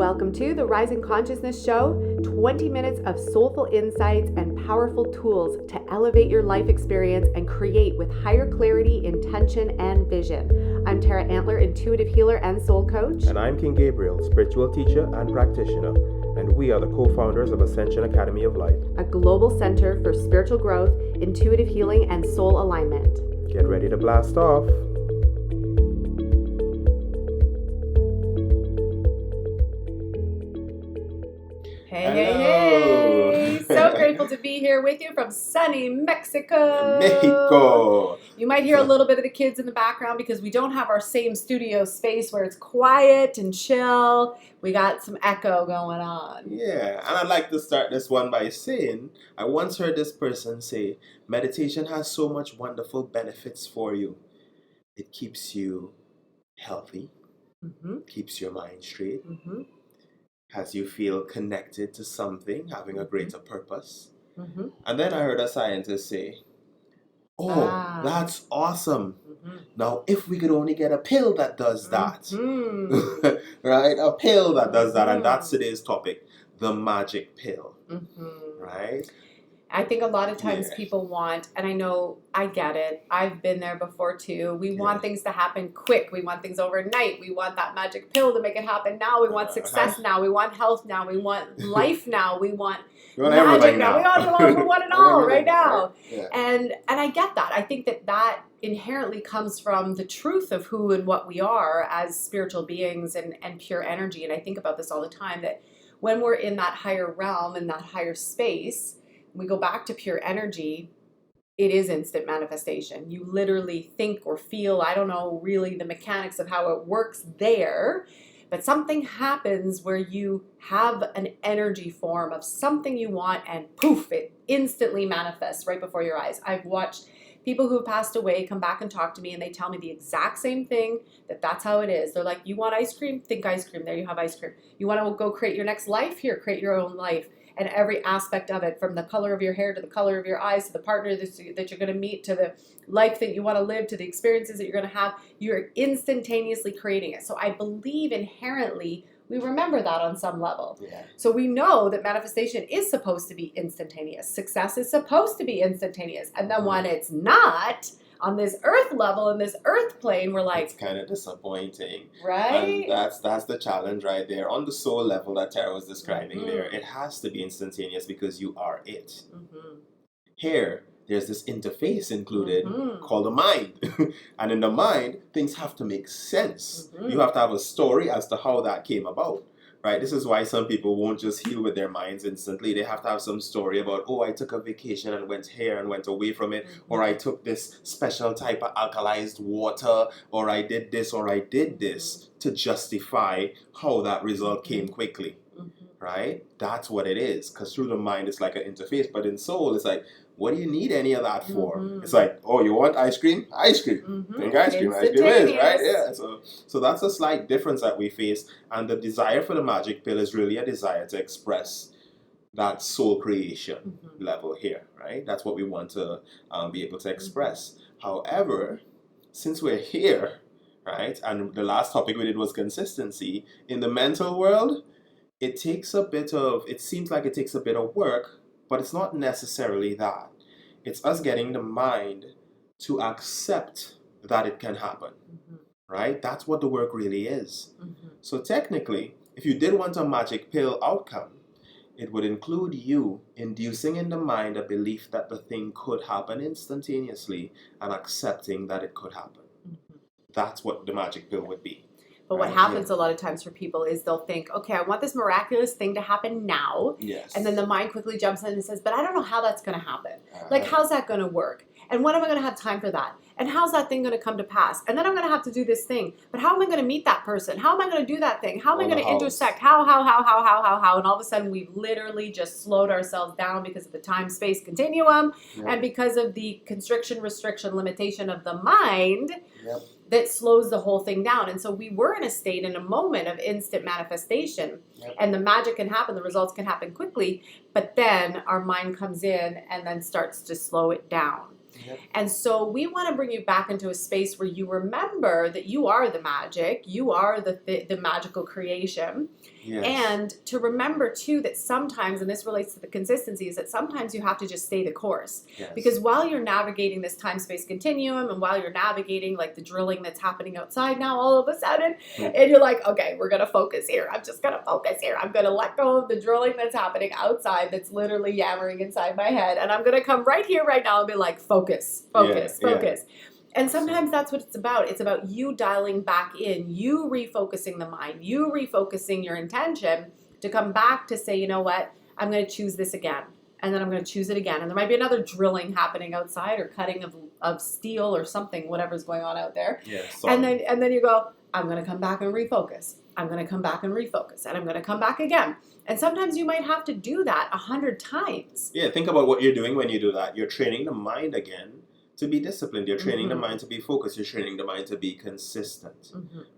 Welcome to the Rising Consciousness Show, 20 minutes of soulful insights and powerful tools to elevate your life experience and create with higher clarity, intention, and vision. I'm Tara Antler, intuitive healer and soul coach. And I'm King Gabriel, spiritual teacher and practitioner. And we are the co-founders of Ascension Academy of Life, a global center for spiritual growth, intuitive healing, and soul alignment. Get ready to blast off. Hey, so grateful to be here with you from sunny Mexico. Mexico. You might hear a little bit of the kids in the background because we don't have our same studio space where it's quiet and chill. We got some echo going on. Yeah, and I'd like to start this one by saying, I once heard this person say, meditation has so much wonderful benefits for you. It keeps you healthy, keeps your mind straight, has you feel connected to something, having a greater purpose. And then I heard a scientist say, that's awesome. Now, if we could only get a pill that does that, right? A pill that does that. And that's today's topic, the magic pill, right? I think a lot of times people want, and I know I get it, I've been there before too, we want things to happen quick, we want things overnight, we want that magic pill to make it happen now, we want success now, we want health now, we want life now, we want magic now, we want it all right now. Yeah. And I get that. I think that inherently comes from the truth of who and what we are as spiritual beings and pure energy. And I think about this all the time, that when we're in that higher realm, in that higher space, we go back to pure energy, it is instant manifestation. You literally think or feel, I don't know really the mechanics of how it works there, but something happens where you have an energy form of something you want and poof, it instantly manifests right before your eyes. I've watched people who have passed away come back and talk to me and they tell me the exact same thing, that's how it is. They're like, you want ice cream? Think ice cream. There you have ice cream. You want to go create your next life? Here, create your own life. And every aspect of it, from the color of your hair to the color of your eyes, to the partner that you're going to meet, to the life that you want to live, to the experiences that you're going to have, you're instantaneously creating it. So I believe inherently we remember that on some level. Yeah. So we know that manifestation is supposed to be instantaneous. Success is supposed to be instantaneous. And then when it's not, on this earth level, in this earth plane, we're like, it's kind of disappointing, right? And that's the challenge right there. On the soul level that Tara was describing there, it has to be instantaneous because you are it. Here, there's this interface included called the mind. And in the mind, things have to make sense. You have to have a story as to how that came about. Right, this is why some people won't just heal with their minds instantly. They have to have some story about, I took a vacation and went here and went away from it, or I took this special type of alkalized water, or I did this, or I did this, to justify how that result came quickly. Right? That's what it is. Because through the mind, it's like an interface. But in soul, it's like, what do you need any of that for? It's like, you want ice cream? Ice cream. Think ice cream. Ice cream is, right? Yeah. So that's a slight difference that we face. And the desire for the magic pill is really a desire to express that soul creation level here, right? That's what we want to be able to express. However, since we're here, right, and the last topic we did was consistency, in the mental world, it seems like it takes a bit of work, but it's not necessarily that. It's us getting the mind to accept that it can happen, right? That's what the work really is. So technically, if you did want a magic pill outcome, it would include you inducing in the mind a belief that the thing could happen instantaneously and accepting that it could happen. That's what the magic pill would be. But what happens a lot of times for people is they'll think, okay, I want this miraculous thing to happen now. Yes. And then the mind quickly jumps in and says, but I don't know how that's going to happen. Like, how's that going to work? And when am I going to have time for that? And how's that thing going to come to pass? And then I'm going to have to do this thing. But how am I going to meet that person? How am I going to do that thing? How am I going to intersect? How? And all of a sudden we've literally just slowed ourselves down because of the time-space continuum and because of the constriction, restriction, limitation of the mind. That slows the whole thing down. And so we were in a state, in a moment of instant manifestation, and the magic can happen, the results can happen quickly, but then our mind comes in and then starts to slow it down. Yep. And so we want to bring you back into a space where you remember that you are the magic, you are the magical creation. Yes. And to remember too that sometimes, and this relates to the consistency, is that sometimes you have to just stay the course. Yes. Because while you're navigating this time-space continuum, and while you're navigating like the drilling that's happening outside now all of a sudden, and you're like, okay, we're gonna focus here. I'm just gonna focus here. I'm gonna let go of the drilling that's happening outside that's literally yammering inside my head. And I'm gonna come right here, right now, and be like, focus. And sometimes that's what it's about. It's about you dialing back in, you refocusing the mind, you refocusing your intention to come back to say, you know what, I'm going to choose this again. And then I'm going to choose it again. And there might be another drilling happening outside or cutting of steel or something, whatever's going on out there. Yes. And then you go, I'm going to come back and refocus. I'm going to come back and refocus. And I'm going to come back again. And sometimes you might have to do that 100 times. Yeah, think about what you're doing when you do that. You're training the mind again to be disciplined. You're training the mind to be focused. You're training the mind to be consistent,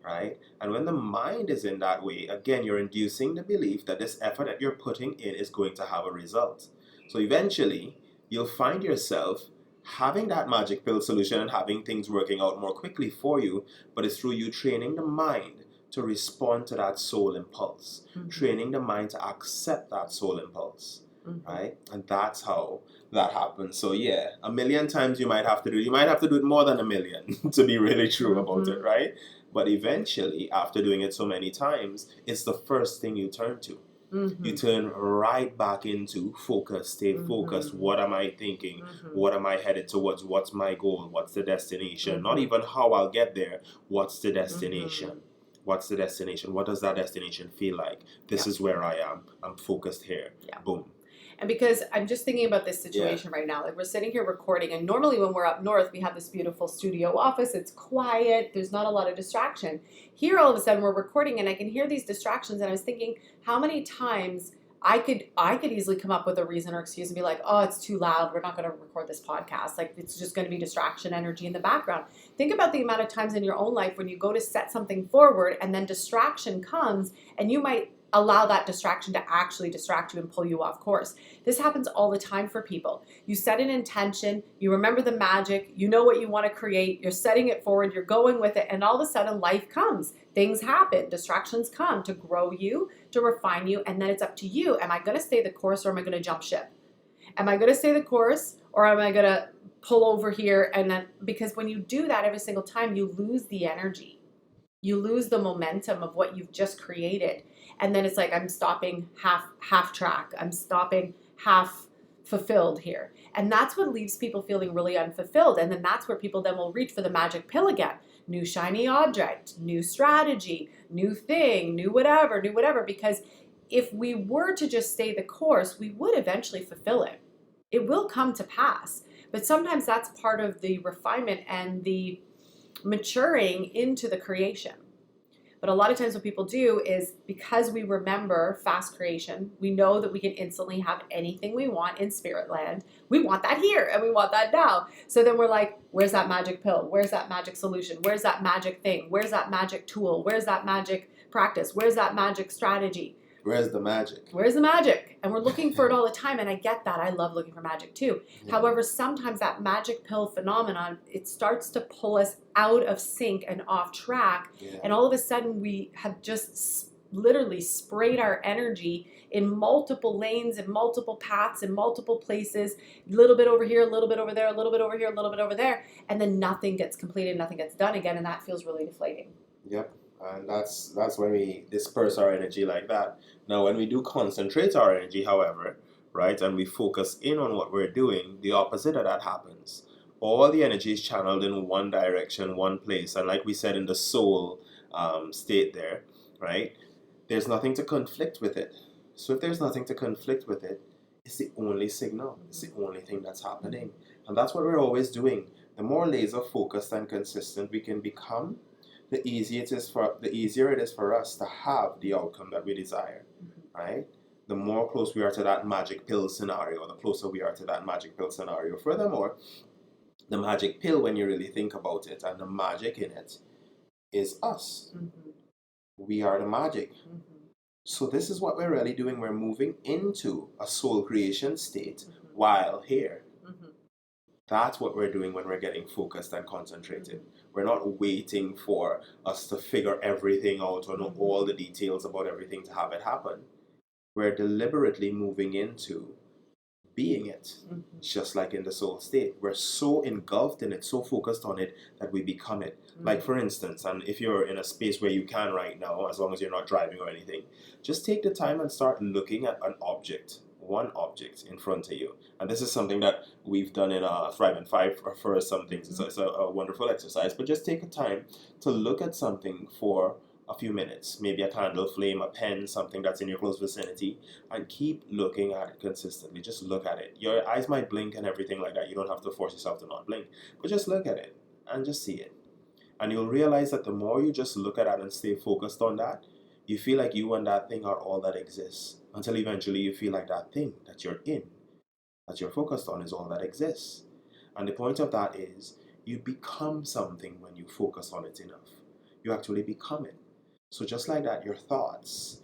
right? And when the mind is in that way, again, you're inducing the belief that this effort that you're putting in is going to have a result. So eventually, you'll find yourself having that magic pill solution and having things working out more quickly for you, but it's through you training the mind to respond to that soul impulse, training the mind to accept that soul impulse, right? And that's how that happens. So yeah, 1,000,000 times you might have to do it more than 1,000,000 to be really true about it, right? But eventually, after doing it so many times, it's the first thing you turn to. You turn right back into focus, stay focused. What am I thinking? What am I headed towards? What's my goal? What's the destination? Not even how I'll get there. What's the destination? What's the destination? What does that destination feel like? This is where I am. I'm focused here. Boom. And because I'm just thinking about this situation right now, like we're sitting here recording, and normally when we're up north, we have this beautiful studio office. It's quiet. There's not a lot of distraction. Here, all of a sudden, we're recording, and I can hear these distractions. And I was thinking, how many times I could easily come up with a reason or excuse and be like, oh, it's too loud. We're not going to record this podcast. Like, it's just going to be distraction energy in the background. Think about the amount of times in your own life when you go to set something forward, and then distraction comes, and you might allow that distraction to actually distract you and pull you off course. This happens all the time for people. You set an intention, you remember the magic, you know what you want to create, you're setting it forward, you're going with it, and all of a sudden life comes. Things happen, distractions come to grow you, to refine you, and then it's up to you. Am I going to stay the course or am I going to jump ship? Am I going to stay the course or am I going to pull over here? And then, because when you do that every single time, you lose the energy. You lose the momentum of what you've just created. And then it's like, I'm stopping half track. I'm stopping half fulfilled here. And that's what leaves people feeling really unfulfilled. And then that's where people then will reach for the magic pill again. New shiny object, new strategy, new thing, new whatever. Because if we were to just stay the course, we would eventually fulfill it. It will come to pass. But sometimes that's part of the refinement and the maturing into the creation. But a lot of times what people do is, because we remember fast creation, we know that we can instantly have anything we want in spirit land. We want that here and we want that now. So then we're like, where's that magic pill? Where's that magic solution? Where's that magic thing? Where's that magic tool? Where's that magic practice? Where's that magic strategy? Where's the magic? Where's the magic? And we're looking for it all the time, and I get that. I love looking for magic too. However, sometimes that magic pill phenomenon, it starts to pull us out of sync and off track, and all of a sudden we have just literally sprayed our energy in multiple lanes and multiple paths in multiple places, a little bit over here, a little bit over there, a little bit over here, a little bit over there, and then nothing gets completed, nothing gets done again, and that feels really deflating. Yep. And that's when we disperse our energy like that. Now, when we do concentrate our energy, however, right, and we focus in on what we're doing, the opposite of that happens. All the energy is channeled in one direction, one place. And like we said in the soul state there, right, there's nothing to conflict with it. So if there's nothing to conflict with it, it's the only signal. It's the only thing that's happening. And that's what we're always doing. The more laser focused and consistent we can become, the easier it is for us to have the outcome that we desire, right? The more close we are to that magic pill scenario, the closer we are to that magic pill scenario. Furthermore, the magic pill, when you really think about it, and the magic in it, is us. We are the magic. So this is what we're really doing. We're moving into a soul creation state while here. That's what we're doing when we're getting focused and concentrated. We're not waiting for us to figure everything out or know all the details about everything to have it happen. We're deliberately moving into being it, just like in the soul state. We're so engulfed in it, so focused on it, that we become it. Like, for instance, and if you're in a space where you can right now, as long as you're not driving or anything, just take the time and start looking at an object, one object in front of you. And this is something that we've done in Thrive in 5 for some things. It's a wonderful exercise, but just take a time to look at something for a few minutes, maybe a candle flame, a pen, something that's in your close vicinity, and keep looking at it consistently. Just look at it. Your eyes might blink and everything like that. You don't have to force yourself to not blink, but just look at it and just see it. And you'll realize that the more you just look at it and stay focused on that, you feel like you and that thing are all that exists, until eventually you feel like that thing that you're in, that you're focused on, is all that exists. And the point of that is, you become something when you focus on it enough. You actually become it. So just like that, your thoughts,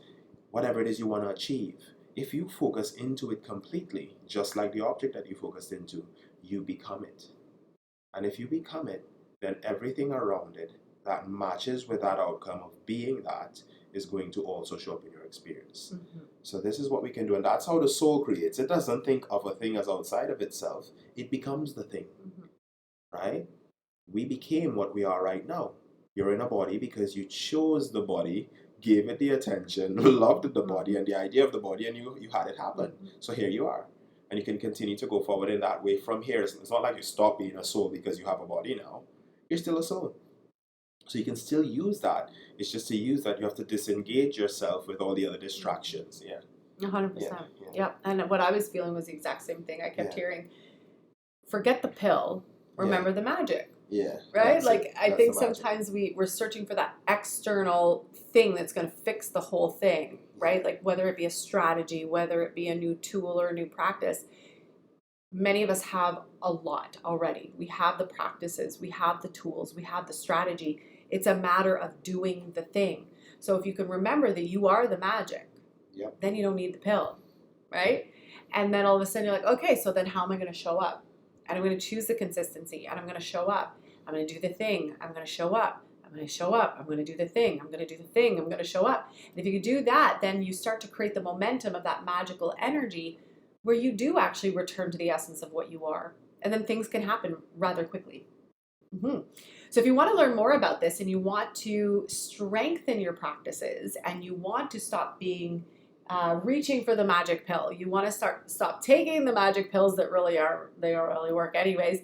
whatever it is you want to achieve, if you focus into it completely, just like the object that you focused into, you become it. And if you become it, then everything around it that matches with that outcome of being that is going to also show up in your experience. So this is what we can do. And that's how the soul creates. It doesn't think of a thing as outside of itself. It becomes the thing, right? We became what we are right now. You're in a body because you chose the body, gave it the attention, loved the body and the idea of the body, and you had it happen. So here you are. And you can continue to go forward in that way from here. It's not like you stop being a soul because you have a body now. You're still a soul. So you can still use that. It's just to use that, you have to disengage yourself with all the other distractions. 100%. Yeah. And what I was feeling was the exact same thing. I kept hearing, forget the pill, remember the magic. Right? Like, I think sometimes we're searching for that external thing that's going to fix the whole thing, right? Like, whether it be a strategy, whether it be a new tool or a new practice. Many of us have a lot already. We have the practices, we have the tools, we have the strategy. It's a matter of doing the thing. So if you can remember that you are the magic, then you don't need the pill, right? And then all of a sudden you're like, okay, so then how am I going to show up? And I'm going to choose the consistency, and I'm going to show up. I'm going to do the thing. I'm going to show up. I'm going to show up. I'm going to do the thing. I'm going to do the thing. I'm going to show up. And if you do that, then you start to create the momentum of that magical energy where you do actually return to the essence of what you are. And then things can happen rather quickly. So if you want to learn more about this and you want to strengthen your practices and you want to stop being reaching for the magic pill, you want to stop taking the magic pills that they don't really work anyways,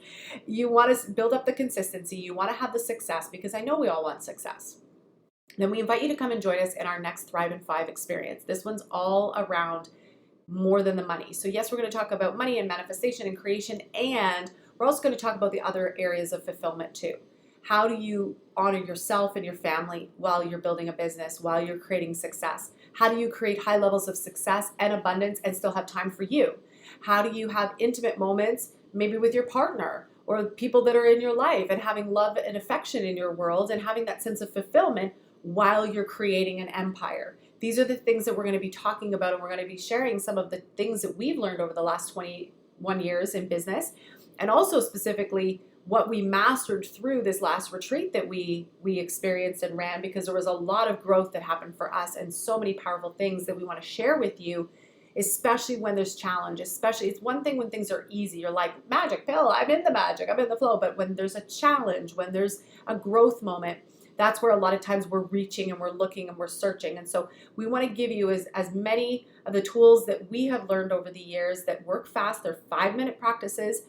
you want to build up the consistency, you want to have the success, because I know we all want success, then we invite you to come and join us in our next Thrive in 5 experience. This one's all around more than the money. So yes, we're going to talk about money and manifestation and creation, and we're also going to talk about the other areas of fulfillment too. How do you honor yourself and your family while you're building a business, while you're creating success? How do you create high levels of success and abundance and still have time for you? How do you have intimate moments, maybe with your partner or people that are in your life, and having love and affection in your world and having that sense of fulfillment while you're creating an empire? These are the things that we're going to be talking about, and we're going to be sharing some of the things that we've learned over the last 21 years in business, and also specifically what we mastered through this last retreat that we experienced and ran, because there was a lot of growth that happened for us and so many powerful things that we want to share with you, especially when there's challenge. Especially, it's one thing when things are easy, you're like, magic pill, I'm in the magic, I'm in the flow. But when there's a challenge, when there's a growth moment, that's where a lot of times we're reaching and we're looking and we're searching. And so we want to give you as many of the tools that we have learned over the years that work fast. They're 5-minute practices.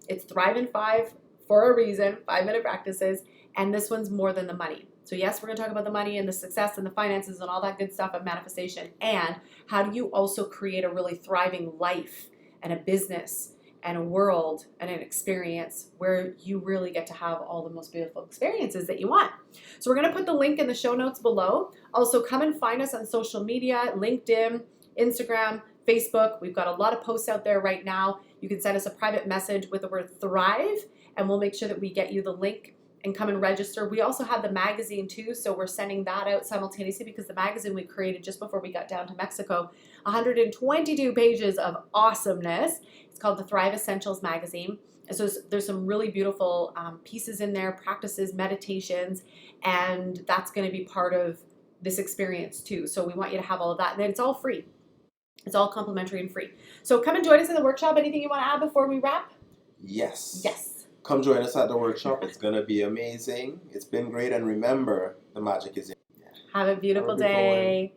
It's Thrive in 5 for a reason, 5-minute practices. And this one's more than the money. So yes, we're going to talk about the money and the success and the finances and all that good stuff of manifestation. And how do you also create a really thriving life and a business and a world and an experience where you really get to have all the most beautiful experiences that you want. So we're going to put the link in the show notes below. Also, come and find us on social media, LinkedIn, Instagram, Facebook. We've got a lot of posts out there right now. You can send us a private message with the word Thrive, and we'll make sure that we get you the link and come and register. We also have the magazine too, so we're sending that out simultaneously, because the magazine we created just before we got down to Mexico, 122 pages of awesomeness. It's called the Thrive Essentials magazine. So there's some really beautiful pieces in there, practices, meditations, and that's going to be part of this experience too. So we want you to have all of that. And then it's all free. It's all complimentary and free. So come and join us in the workshop. Anything you want to add before we wrap? Yes. Yes. Come join us at the workshop. It's going to be amazing. It's been great. And remember, the magic is in you. Have a beautiful day.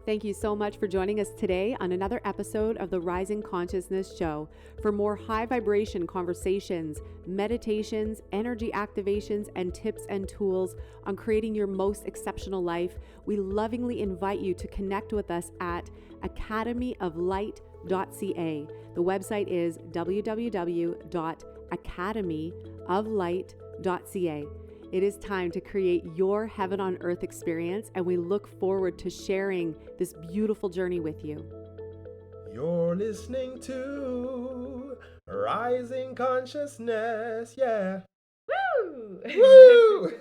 Thank you so much for joining us today on another episode of the Rising Consciousness Show. For more high vibration conversations, meditations, energy activations, and tips and tools on creating your most exceptional life, we lovingly invite you to connect with us at academyoflight.ca. The website is www.academyoflight.ca. It is time to create your heaven on earth experience, and we look forward to sharing this beautiful journey with you. You're listening to Rising Consciousness, yeah. Woo! Woo!